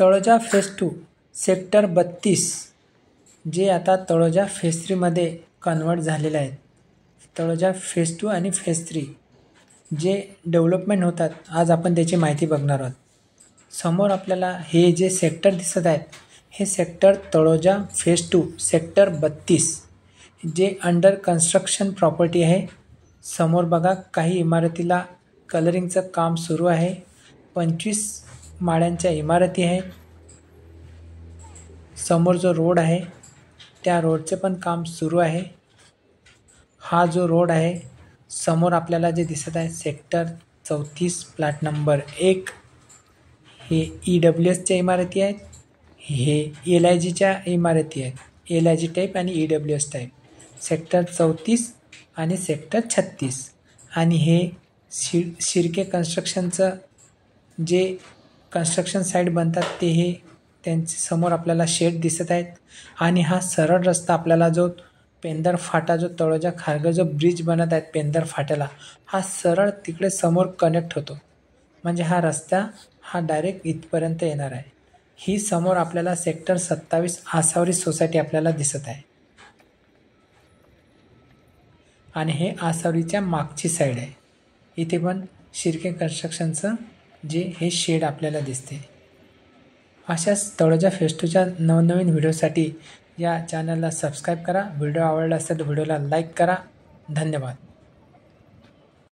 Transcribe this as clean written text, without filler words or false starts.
Taloja phase 2 sector 32 जे आता Taloja phase 3 मध्ये कन्वर्ट झालेले आहेत. तळोजा फेज 2 आणि फेज 3 जे डेव्हलपमेंट होतात, आज आपण त्याची माहिती बघणार आहोत. समोर आपल्याला हे जे सेक्टर दिसत आहेत, हे सेक्टर तळोजा फेज 2 सेक्टर 32 जे अंडर कन्स्ट्रक्शन प्रॉपर्टी आहे. समोर बघा, काही इमारतीला कलरिंगचं काम सुरू आहे. 25 माळ्यांच्या इमारती आहेत. समोर जो रोड आहे त्या रोडचे पण काम सुरू आहे. हा जो रोड आहे, समोर आपल्याला जे दिसत आहे सेक्टर 34 प्लॉट नंबर 1 हे EWSच्या इमारती आहेत. हे LIGच्या इमारती आहेत. LIG टाईप आणि EWS टाईप. सेक्टर 34 आणि सेक्टर 36 आणि हे शिर्के कन्स्ट्रक्शनचं जे कन्स्ट्रक्शन साईट बनतात ते हे त्यांच्या समोर आपल्याला शेड दिसत आहेत. आणि हा सरळ रस्ता आपल्याला जो पेंदर फाटा, जो तळोजा खारघर जो ब्रिज बनत आहेत पेंदर फाट्याला, हा सरळ तिकडे समोर कनेक्ट होतो. म्हणजे हा रस्ता हा डायरेक्ट इथपर्यंत येणार आहे. ही समोर आपल्याला सेक्टर 27 आसावरी सोसायटी आपल्याला दिसत आहे. आणि हे आसावरीच्या मागची साईड आहे. इथे पण शिर्के कन्स्ट्रक्शनचं जे हे शेड आपल्याला दिसते. अशाच तळोजा फेज 2च्या नवनवीन व्हिडिओसाठी या चॅनलला सबस्क्राईब करा. व्हिडिओ आवडला असेल तर व्हिडिओला लाईक करा. धन्यवाद.